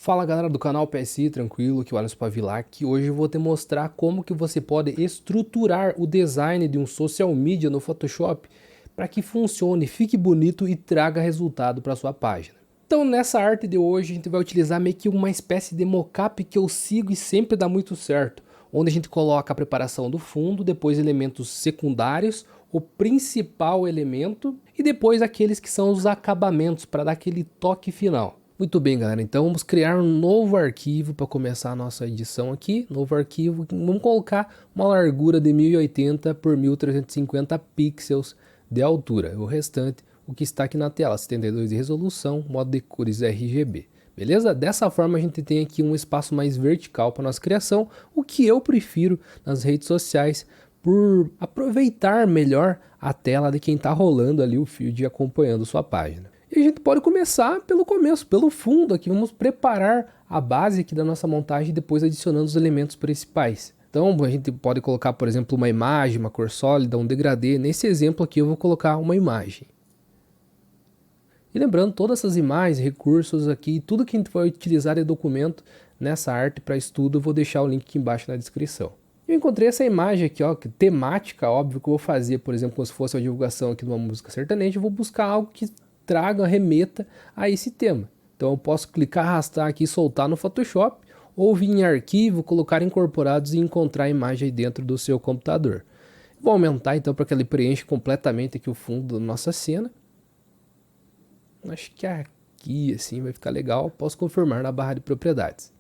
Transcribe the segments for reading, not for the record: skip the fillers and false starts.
Fala galera do canal PSI, tranquilo, que o Alisson Pavilac. Hoje eu vou te mostrar como que você pode estruturar o design de um social media no Photoshop para que funcione, fique bonito e traga resultado para sua página. Então nessa arte de hoje a gente vai utilizar meio que uma espécie de mockup que eu sigo e sempre dá muito certo, onde a gente coloca a preparação do fundo, depois elementos secundários, o principal elemento e depois aqueles que são os acabamentos para dar aquele toque final. Muito bem, galera, então vamos criar um novo arquivo para começar a nossa edição aqui. Novo arquivo, vamos colocar uma largura de 1080 por 1350 pixels de altura. O restante, o que está aqui na tela, 72 de resolução, modo de cores RGB. Beleza? Dessa forma a gente tem aqui um espaço mais vertical para nossa criação, o que eu prefiro nas redes sociais, por aproveitar melhor a tela de quem está rolando ali o feed e acompanhando sua página. E a gente pode começar pelo começo, pelo fundo aqui, vamos preparar a base aqui da nossa montagem, depois adicionando os elementos principais. Então a gente pode colocar, por exemplo, uma imagem, uma cor sólida, um degradê. Nesse exemplo aqui eu vou colocar uma imagem. E lembrando, todas essas imagens, recursos aqui, tudo que a gente vai utilizar de documento nessa arte para estudo, eu vou deixar o link aqui embaixo na descrição. Eu encontrei essa imagem aqui, ó, temática, óbvio que eu vou fazer, por exemplo, como se fosse uma divulgação aqui de uma música sertaneja, eu vou buscar algo que traga, remeta a esse tema. Então eu posso clicar, arrastar aqui e soltar no Photoshop, ou vir em arquivo, colocar incorporados e encontrar a imagem aí dentro do seu computador. Vou aumentar então para que ele preencha completamente aqui o fundo da nossa cena. Acho que aqui assim vai ficar legal, posso confirmar na barra de propriedades.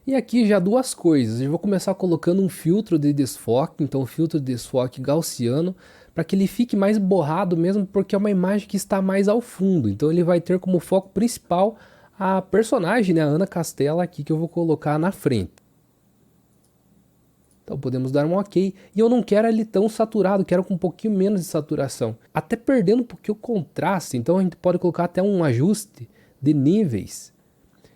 E aqui já duas coisas, eu vou começar colocando um filtro de desfoque, então filtro de desfoque gaussiano, para que ele fique mais borrado mesmo, porque é uma imagem que está mais ao fundo, então ele vai ter como foco principal a personagem, né, a Ana Castela aqui que eu vou colocar na frente. Então podemos dar um ok, e eu não quero ele tão saturado, quero com um pouquinho menos de saturação, até perdendo um pouquinho o contraste, então a gente pode colocar até um ajuste de níveis.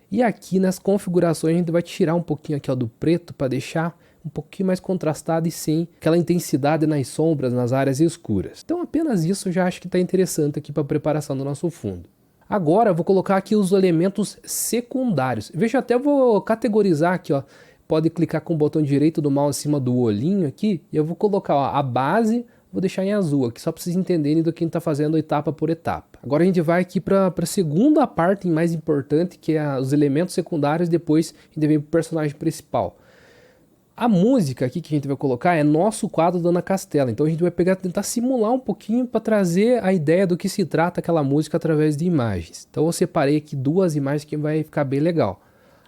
E aqui nas configurações a gente vai tirar um pouquinho aqui ó, do preto para deixar um pouquinho mais contrastado e sem aquela intensidade nas sombras, nas áreas escuras. Então apenas isso eu já acho que está interessante aqui para a preparação do nosso fundo. Agora eu vou colocar aqui os elementos secundários. Veja, até vou categorizar aqui, ó. Pode clicar com o botão direito do mouse em cima do olhinho aqui e eu vou colocar ó, a base. Vou deixar em azul aqui, só para vocês entenderem do que a gente está fazendo etapa por etapa. Agora a gente vai aqui para a segunda parte mais importante, que é os elementos secundários, depois a gente vem para o personagem principal. A música aqui que a gente vai colocar é nosso quadro da Ana Castela, então a gente vai tentar simular um pouquinho para trazer a ideia do que se trata aquela música através de imagens. Então eu separei aqui duas imagens que vai ficar bem legal.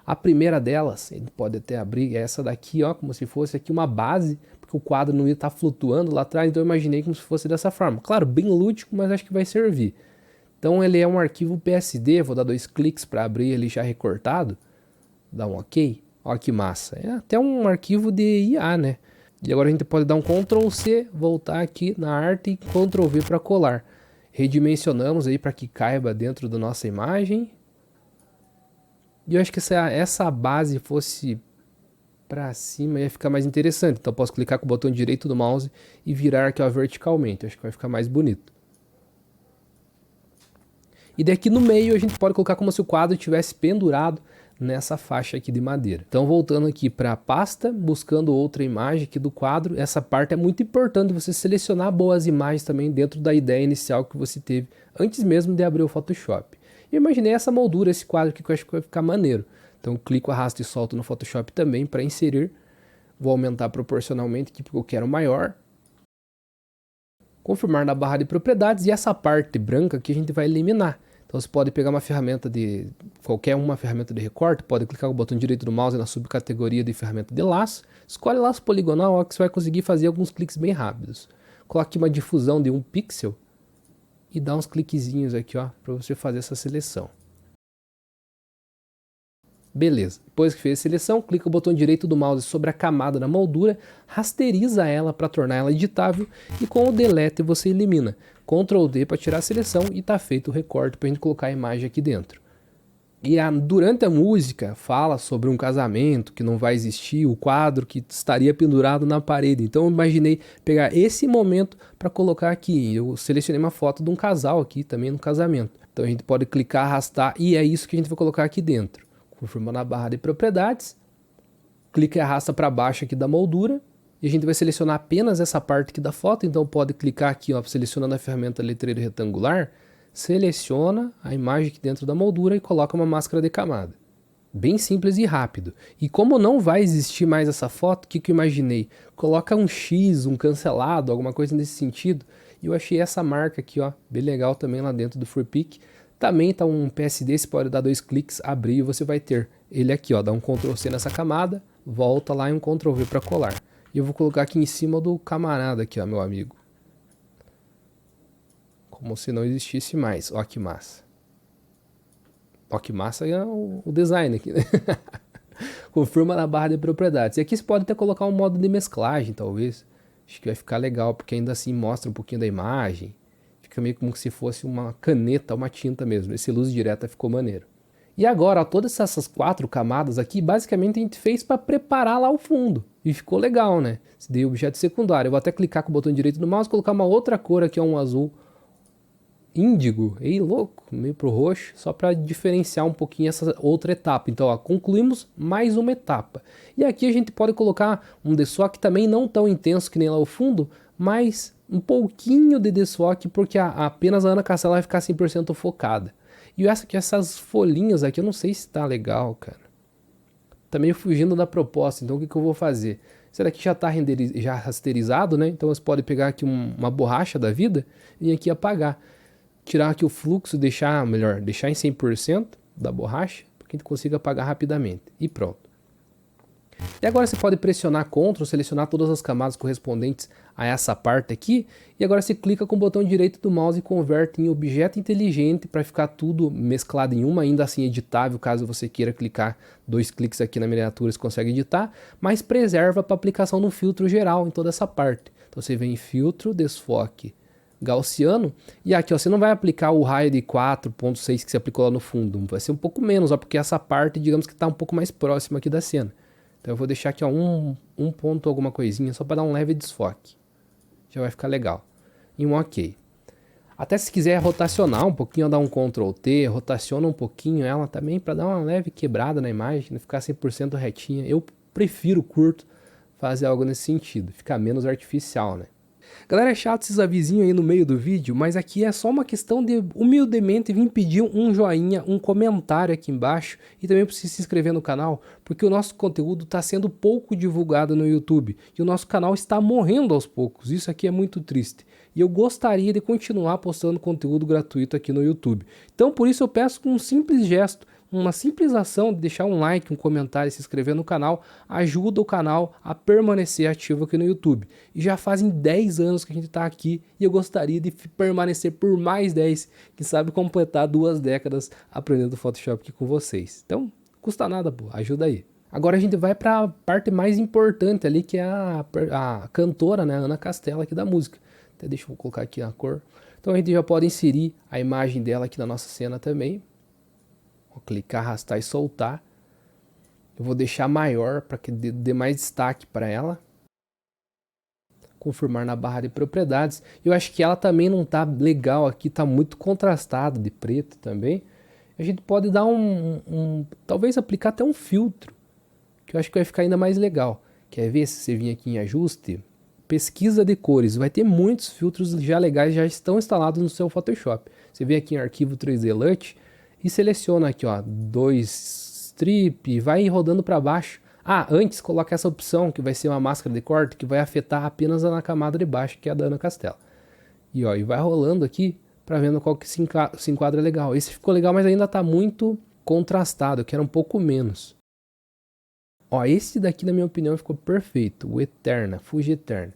A primeira delas, ele pode até abrir, é essa daqui, ó, como se fosse aqui uma base, porque o quadro não ia estar flutuando lá atrás, então eu imaginei como se fosse dessa forma. Claro, bem lúdico, mas acho que vai servir. Então ele é um arquivo PSD, vou dar 2 cliques para abrir ele já recortado, dá um ok, olha que massa. É até um arquivo de IA, né? E agora a gente pode dar um Ctrl C, voltar aqui na arte e Ctrl V para colar. Redimensionamos aí para que caiba dentro da nossa imagem. E eu acho que se essa base fosse para cima ia ficar mais interessante. Então eu posso clicar com o botão direito do mouse e virar aqui ó, verticalmente. Eu acho que vai ficar mais bonito. E daqui no meio a gente pode colocar como se o quadro tivesse pendurado nessa faixa aqui de madeira. Então voltando aqui para a pasta, buscando outra imagem aqui do quadro. Essa parte é muito importante você selecionar boas imagens também dentro da ideia inicial que você teve antes mesmo de abrir o Photoshop. Eu imaginei essa moldura, esse quadro aqui que eu acho que vai ficar maneiro. Então clico, arrasto e solto no Photoshop também para inserir. Vou aumentar proporcionalmente aqui porque eu quero maior. Confirmar na barra de propriedades e essa parte branca aqui a gente vai eliminar. Então você pode pegar uma ferramenta de qualquer uma ferramenta de recorte, pode clicar com o botão direito do mouse na subcategoria de ferramenta de laço, escolhe laço poligonal, ó, que você vai conseguir fazer alguns cliques bem rápidos. Coloque aqui uma difusão de 1 pixel e dá uns cliquezinhos aqui, ó, para você fazer essa seleção. Beleza, depois que fez a seleção, clica o botão direito do mouse sobre a camada da moldura, rasteriza ela para tornar ela editável e com o delete você elimina. Ctrl D para tirar a seleção e está feito o recorte para a gente colocar a imagem aqui dentro. E durante a música fala sobre um casamento que não vai existir, o quadro que estaria pendurado na parede. Então eu imaginei pegar esse momento para colocar aqui. Eu selecionei uma foto de um casal aqui também no casamento. Então a gente pode clicar, arrastar e é isso que a gente vai colocar aqui dentro. Confirma na barra de propriedades, clica e arrasta para baixo aqui da moldura, e a gente vai selecionar apenas essa parte aqui da foto, então pode clicar aqui, ó, selecionando a ferramenta letreiro retangular, seleciona a imagem aqui dentro da moldura e coloca uma máscara de camada. Bem simples e rápido. E como não vai existir mais essa foto, o que eu imaginei? Coloca um X, um cancelado, alguma coisa nesse sentido, e eu achei essa marca aqui, ó, bem legal também lá dentro do FreePic. Também tá um PSD, você pode dar 2 cliques, abrir e você vai ter ele aqui, ó, dá um Ctrl C nessa camada, volta lá e um Ctrl V para colar. E eu vou colocar aqui em cima do camarada aqui, ó, meu amigo. Como se não existisse mais. Ó que massa. Ó que massa é o design aqui, né? Confirma na barra de propriedades. E aqui você pode até colocar um modo de mesclagem, talvez. Acho que vai ficar legal, porque ainda assim mostra um pouquinho da imagem. Fica meio como se fosse uma caneta, uma tinta mesmo. Esse luz direta ficou maneiro. E agora, ó, todas essas 4 camadas aqui, basicamente a gente fez para preparar lá o fundo. E ficou legal, né? Se deu objeto secundário. Eu vou até clicar com o botão direito do mouse e colocar uma outra cor aqui, ó, um azul índigo. Ei, louco, meio pro roxo, só para diferenciar um pouquinho essa outra etapa. Então, ó, concluímos mais uma etapa. E aqui a gente pode colocar um desfoque também não tão intenso que nem lá o fundo, mas um pouquinho de desfoque, porque apenas a Ana Castela vai ficar 100% focada. E essas folhinhas aqui, eu não sei se tá legal, cara. Tá meio fugindo da proposta, então o que eu vou fazer? Esse daqui já tá já rasterizado, né? Então você pode pegar aqui uma borracha da vida e aqui apagar. Tirar aqui o fluxo, deixar em 100% da borracha, para que a gente consiga apagar rapidamente. E pronto. E agora você pode pressionar Ctrl, selecionar todas as camadas correspondentes a essa parte aqui, e agora você clica com o botão direito do mouse e converte em objeto inteligente para ficar tudo mesclado em uma, ainda assim editável, caso você queira clicar 2 cliques aqui na miniatura, você consegue editar, mas preserva para aplicação no filtro geral em toda essa parte. Então você vem em filtro, desfoque gaussiano, e aqui ó, você não vai aplicar o raio de 4.6 que você aplicou lá no fundo, vai ser um pouco menos, ó, porque essa parte, digamos que está um pouco mais próxima aqui da cena. Então eu vou deixar aqui ó, um ponto alguma coisinha, só para dar um leve desfoque. Já vai ficar legal. E um OK. Até se quiser rotacionar um pouquinho, dar um Ctrl T, rotaciona um pouquinho ela também, para dar uma leve quebrada na imagem, não ficar 100% retinha. Eu prefiro curto fazer algo nesse sentido, ficar menos artificial, né? Galera, é chato esses avisinhos aí no meio do vídeo, mas aqui é só uma questão de humildemente vir pedir um joinha, um comentário aqui embaixo e também para você se inscrever no canal, porque o nosso conteúdo está sendo pouco divulgado no YouTube e o nosso canal está morrendo aos poucos, isso aqui é muito triste. E eu gostaria de continuar postando conteúdo gratuito aqui no YouTube. Então por isso eu peço um simples gesto, uma simples ação de deixar um like, um comentário e se inscrever no canal, ajuda o canal a permanecer ativo aqui no YouTube. E já fazem 10 anos que a gente está aqui e eu gostaria de permanecer por mais 10, quem sabe completar 2 décadas aprendendo Photoshop aqui com vocês. Então, custa nada, pô, ajuda aí. Agora a gente vai para a parte mais importante ali, que é a cantora, né, Ana Castela aqui da música. Até deixa eu colocar aqui a cor. Então a gente já pode inserir a imagem dela aqui na nossa cena também. Vou clicar, arrastar e soltar. Eu vou deixar maior para que dê mais destaque para ela. Confirmar na barra de propriedades. Eu acho que ela também não tá legal aqui, tá muito contrastado de preto também. A gente pode dar talvez aplicar até um filtro, que eu acho que vai ficar ainda mais legal. Quer ver? Se você vir aqui em ajuste, pesquisa de cores, vai ter muitos filtros já legais, já estão instalados no seu Photoshop. Você vem aqui em arquivo 3D LUT e seleciona aqui, ó, 2 strip, vai rodando para baixo. Antes coloca essa opção que vai ser uma máscara de corte que vai afetar apenas na camada de baixo, que é a da Ana Castela. E ó, e vai rolando aqui para vendo qual que se enquadra legal. Esse ficou legal, mas ainda tá muito contrastado, eu quero um pouco menos. Ó, esse daqui na minha opinião ficou perfeito, o Eterna, Fuji Eterna.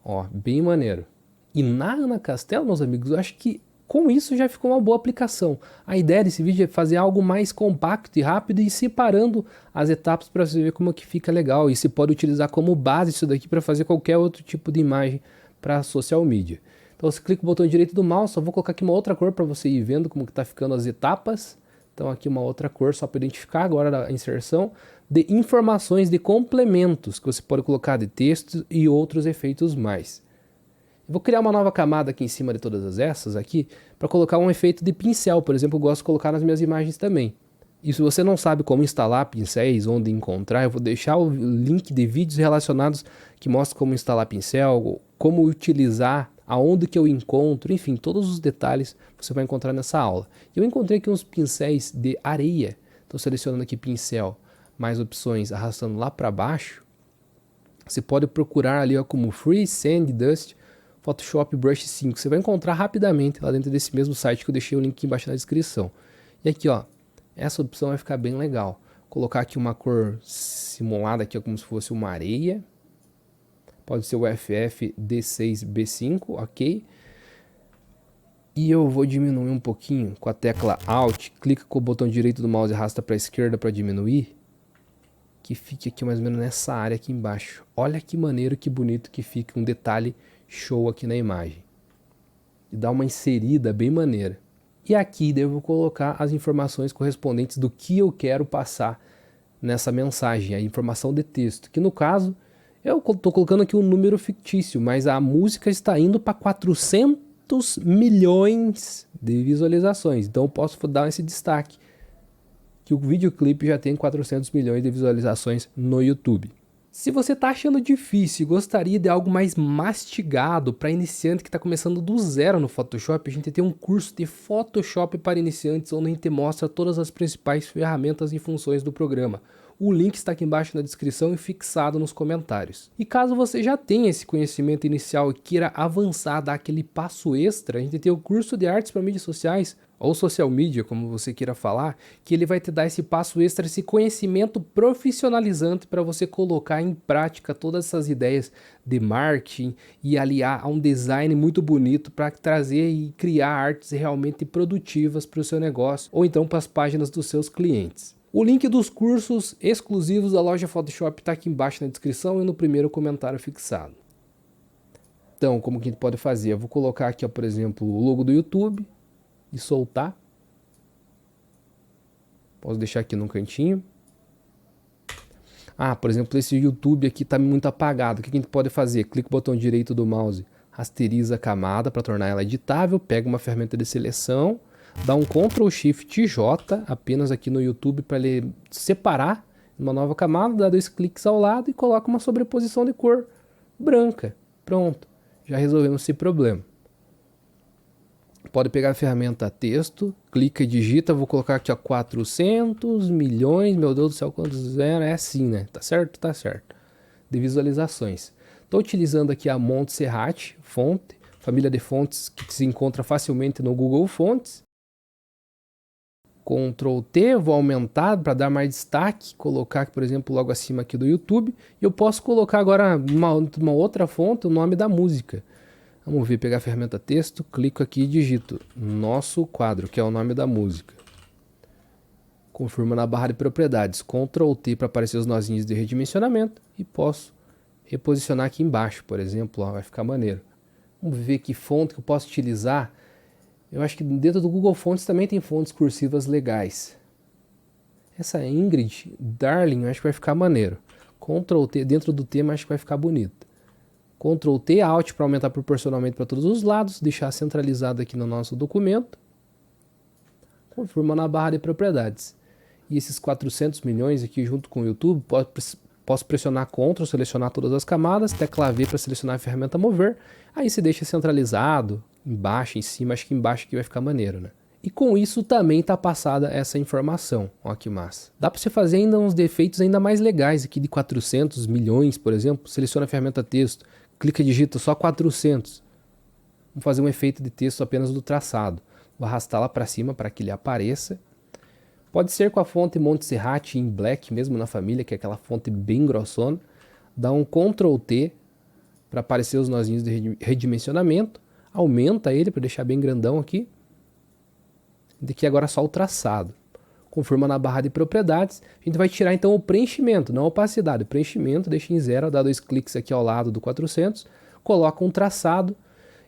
Ó, bem maneiro. E na Ana Castela, meus amigos, eu acho que com isso já ficou uma boa aplicação. A ideia desse vídeo é fazer algo mais compacto e rápido e separando as etapas para você ver como que fica legal. E você pode utilizar como base isso daqui para fazer qualquer outro tipo de imagem para social media. Então você clica no botão direito do mouse, só vou colocar aqui uma outra cor para você ir vendo como que está ficando as etapas. Então aqui uma outra cor só para identificar agora a inserção de informações de complementos que você pode colocar de texto e outros efeitos mais. Vou criar uma nova camada aqui em cima de todas essas aqui para colocar um efeito de pincel, por exemplo, eu gosto de colocar nas minhas imagens também. E se você não sabe como instalar pincéis, onde encontrar, eu vou deixar o link de vídeos relacionados que mostram como instalar pincel, como utilizar, aonde que eu encontro, enfim, todos os detalhes você vai encontrar nessa aula. Eu encontrei aqui uns pincéis de areia, estou selecionando aqui pincel, mais opções, arrastando lá para baixo. Você pode procurar ali ó, como Free Sand Dust Photoshop Brush 5. Você vai encontrar rapidamente lá dentro desse mesmo site que eu deixei o link aqui embaixo na descrição. E aqui ó, essa opção vai ficar bem legal. Colocar aqui uma cor simulada aqui ó, como se fosse uma areia. Pode ser o FF D6B5, ok? E eu vou diminuir um pouquinho com a tecla Alt. Clica com o botão direito do mouse e arrasta para a esquerda para diminuir. Que fique aqui mais ou menos nessa área aqui embaixo. Olha que maneiro, que bonito que fica, um detalhe show aqui na imagem. E dá uma inserida bem maneira. E aqui devo colocar as informações correspondentes do que eu quero passar nessa mensagem, a informação de texto, que no caso eu estou colocando aqui um número fictício, mas a música está indo para 400 milhões de visualizações, então eu posso dar esse destaque, que o videoclipe já tem 400 milhões de visualizações no YouTube. Se você está achando difícil e gostaria de algo mais mastigado para iniciante que está começando do zero no Photoshop, a gente tem um curso de Photoshop para iniciantes onde a gente mostra todas as principais ferramentas e funções do programa. O link está aqui embaixo na descrição e fixado nos comentários. E caso você já tenha esse conhecimento inicial e queira avançar, dar aquele passo extra, a gente tem o curso de artes para mídias sociais, ou social media, como você queira falar, que ele vai te dar esse passo extra, esse conhecimento profissionalizante para você colocar em prática todas essas ideias de marketing e aliar a um design muito bonito para trazer e criar artes realmente produtivas para o seu negócio, ou então para as páginas dos seus clientes. O link dos cursos exclusivos da loja Photoshop está aqui embaixo na descrição e no primeiro comentário fixado. Então, como que a gente pode fazer? Eu vou colocar aqui, ó, por exemplo, o logo do YouTube e soltar. Posso deixar aqui no cantinho. Ah, por exemplo, esse YouTube aqui está muito apagado. O que a gente pode fazer? Clica no botão direito do mouse, rasteriza a camada para tornar ela editável, pega uma ferramenta de seleção, dá um Ctrl Shift J apenas aqui no YouTube para ele separar uma nova camada, dá 2 cliques ao lado e coloca uma sobreposição de cor branca. Pronto, já resolvemos esse problema. Pode pegar a ferramenta texto, clica e digita, vou colocar aqui ó, 400 milhões, meu Deus do céu, quantos zero? É assim, né? Tá certo? Tá certo. De visualizações. Estou utilizando aqui a Montserrat fonte, família de fontes que se encontra facilmente no Google Fontes. Ctrl T, vou aumentar para dar mais destaque, colocar, por exemplo, logo acima aqui do YouTube. E eu posso colocar agora uma outra fonte, o nome da música. Vamos ver, pegar a ferramenta texto, clico aqui e digito nosso quadro, que é o nome da música. Confirmo na barra de propriedades, Ctrl T para aparecer os nozinhos de redimensionamento e posso reposicionar aqui embaixo, por exemplo, ó, vai ficar maneiro. Vamos ver que fonte que eu posso utilizar. Eu acho que dentro do Google Fontes também tem fontes cursivas legais. Essa Ingrid Darling, eu acho que vai ficar maneiro. Ctrl T, dentro do tema, acho que vai ficar bonito. Ctrl T, Alt para aumentar proporcionalmente para todos os lados, deixar centralizado aqui no nosso documento. Confirma na barra de propriedades. E esses 400 milhões aqui junto com o YouTube, posso pressionar Ctrl, selecionar todas as camadas, tecla V para selecionar a ferramenta mover, aí você deixa centralizado, embaixo, em cima, acho que embaixo aqui vai ficar maneiro, né? E com isso também está passada essa informação, ó que massa. Dá para você fazer ainda uns defeitos ainda mais legais aqui de 400 milhões, por exemplo, seleciona a ferramenta texto, clica e digita só 400. Vamos fazer um efeito de texto apenas do traçado. Vou arrastar lá para cima para que ele apareça. Pode ser com a fonte Montserrat em Black mesmo na família, que é aquela fonte bem grossona. Dá um Ctrl T para aparecer os nozinhos de redimensionamento. Aumenta ele para deixar bem grandão aqui. Daqui agora só o traçado. Confirma na barra de propriedades. A gente vai tirar então o preenchimento, não a opacidade. O preenchimento deixa em 0, dá 2 cliques aqui ao lado do 400. Coloca um traçado.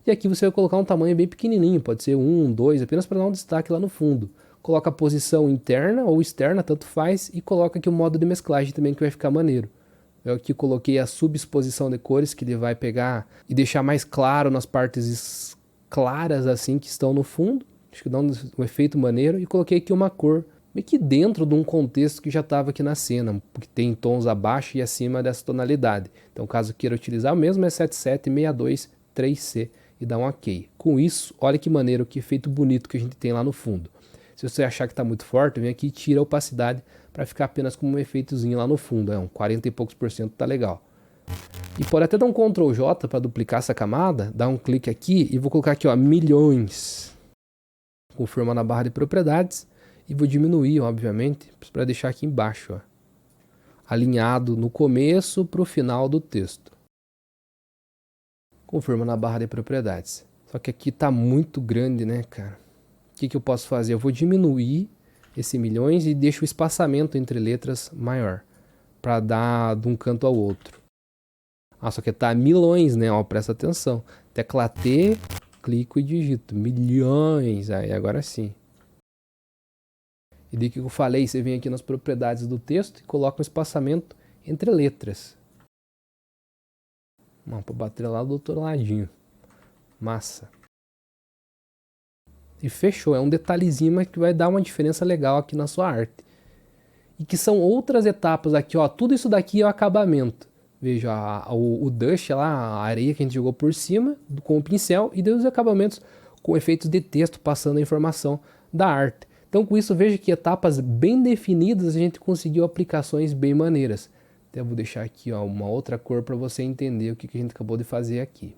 E aqui você vai colocar um tamanho bem pequenininho. Pode ser 1, 2, apenas para dar um destaque lá no fundo. Coloca a posição interna ou externa, tanto faz. E coloca aqui o modo de mesclagem também, que vai ficar maneiro. Eu aqui coloquei a subexposição de cores, que ele vai pegar e deixar mais claro nas partes claras assim que estão no fundo. Acho que dá um efeito maneiro. E coloquei aqui uma cor meio que dentro de um contexto que já estava aqui na cena, porque tem tons abaixo e acima dessa tonalidade. Então, caso queira utilizar o mesmo, é 77623C e dá um OK. Com isso, olha que maneiro, que efeito bonito que a gente tem lá no fundo. Se você achar que está muito forte, vem aqui e tira a opacidade para ficar apenas como um efeitozinho lá no fundo. Um 40 e poucos por cento tá legal. E pode até dar um Ctrl J para duplicar essa camada, dar um clique aqui e vou colocar aqui, ó, milhões. Confirma na barra de propriedades e vou diminuir, obviamente, para deixar aqui embaixo, ó, alinhado no começo para o final do texto. Confirma na barra de propriedades. Só que aqui tá muito grande, né, cara? O que eu posso fazer? Eu vou diminuir esse milhões e deixo o espaçamento entre letras maior, para dar de um canto ao outro. Só que tá milhões, né? Ó, presta atenção. Tecla T, clico e digito. Milhões. Aí, agora sim. E daí que eu falei, você vem aqui nas propriedades do texto e coloca um espaçamento entre letras. Para bater lá do outro ladinho. Massa. E fechou. É um detalhezinho, mas que vai dar uma diferença legal aqui na sua arte. E que são outras etapas aqui, ó. Tudo isso daqui é o acabamento. Veja, o dust lá, a areia que a gente jogou por cima com o pincel e deu os acabamentos com efeitos de texto passando a informação da arte. Então com isso veja que etapas bem definidas a gente conseguiu aplicações bem maneiras. Até vou deixar aqui, ó, uma outra cor para você entender o que a gente acabou de fazer aqui.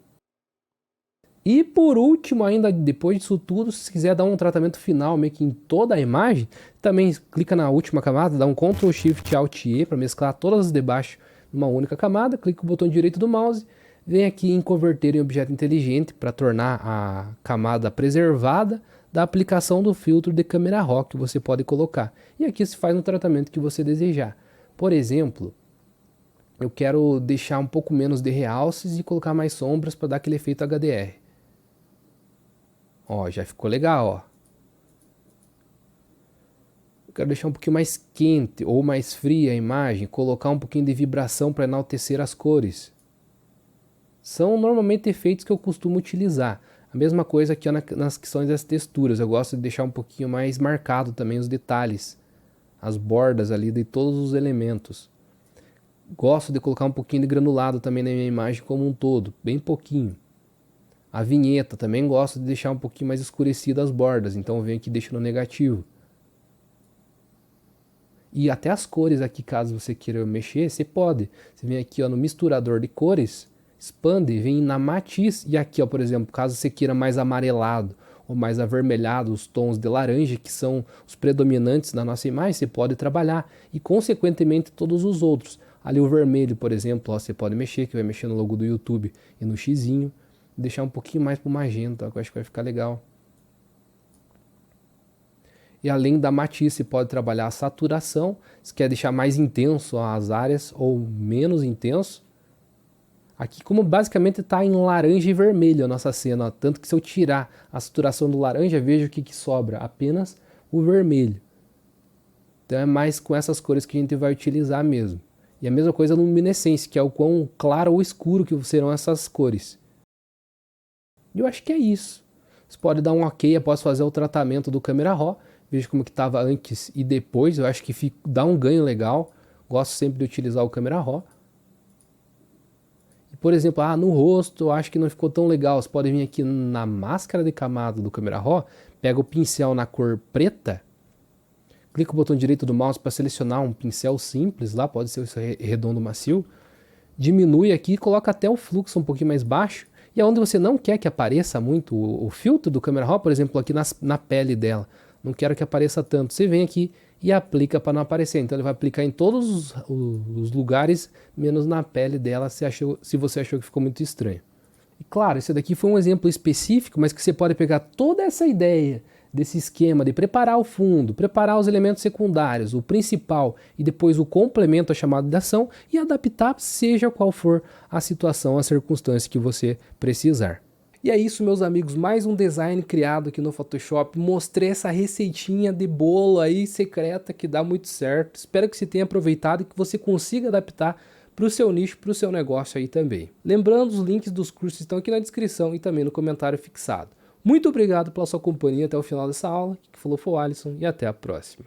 E por último ainda, depois disso tudo, se quiser dar um tratamento final meio que em toda a imagem, também clica na última camada, dá um Ctrl Shift Alt E para mesclar todas as de baixo numa única camada, clica com o botão direito do mouse, vem aqui em converter em objeto inteligente para tornar a camada preservada da aplicação do filtro de câmera raw que você pode colocar. E aqui se faz um tratamento que você desejar. Por exemplo, eu quero deixar um pouco menos de realces e colocar mais sombras para dar aquele efeito HDR. Ó, já ficou legal, ó. Eu quero deixar um pouquinho mais quente ou mais fria a imagem, colocar um pouquinho de vibração para enaltecer as cores. São normalmente efeitos que eu costumo utilizar. A mesma coisa aqui ó, nas questões das texturas, eu gosto de deixar um pouquinho mais marcado também os detalhes, as bordas ali de todos os elementos. Gosto de colocar um pouquinho de granulado também na minha imagem como um todo, bem pouquinho. A vinheta também gosto de deixar um pouquinho mais escurecida as bordas, então eu venho aqui e deixo no negativo. E até as cores aqui, caso você queira mexer, você pode. Você vem aqui ó, no misturador de cores, expande, vem na matiz, e aqui ó, por exemplo, caso você queira mais amarelado ou mais avermelhado, os tons de laranja, que são os predominantes na nossa imagem, você pode trabalhar. E consequentemente todos os outros. Ali o vermelho, por exemplo, ó, você pode mexer, que vai mexer no logo do YouTube e no xizinho. Deixar um pouquinho mais pro magenta, que eu acho que vai ficar legal. E além da matiz, você pode trabalhar a saturação, se quer deixar mais intenso as áreas ou menos intenso. Aqui como basicamente está em laranja e vermelho a nossa cena, ó, tanto que se eu tirar a saturação do laranja, veja o que sobra, apenas o vermelho. Então é mais com essas cores que a gente vai utilizar mesmo. E a mesma coisa no luminescência, que é o quão claro ou escuro que serão essas cores. E eu acho que é isso. Você pode dar um OK após fazer o tratamento do câmera raw. Veja como que estava antes e depois. Eu acho que dá um ganho legal. Gosto sempre de utilizar o câmera raw. E, por exemplo, no rosto eu acho que não ficou tão legal. Você pode vir aqui na máscara de camada do câmera raw. Pega o pincel na cor preta. Clica o botão direito do mouse para selecionar um pincel simples. Lá pode ser esse redondo macio. Diminui aqui e coloca até o fluxo um pouquinho mais baixo. E onde você não quer que apareça muito o filtro do câmera raw, por exemplo, aqui na pele dela, não quero que apareça tanto, você vem aqui e aplica para não aparecer. Então ele vai aplicar em todos os lugares, menos na pele dela, se você achou que ficou muito estranho. E claro, esse daqui foi um exemplo específico, mas que você pode pegar toda essa ideia desse esquema de preparar o fundo, preparar os elementos secundários, o principal e depois o complemento à chamada de ação e adaptar seja qual for a situação, a circunstância que você precisar. E é isso, meus amigos, mais um design criado aqui no Photoshop. Mostrei essa receitinha de bolo aí secreta que dá muito certo. Espero que você tenha aproveitado e que você consiga adaptar para o seu nicho, para o seu negócio aí também. Lembrando, os links dos cursos estão aqui na descrição e também no comentário fixado. Muito obrigado pela sua companhia até o final dessa aula. Aqui que falou foi o Alisson e até a próxima.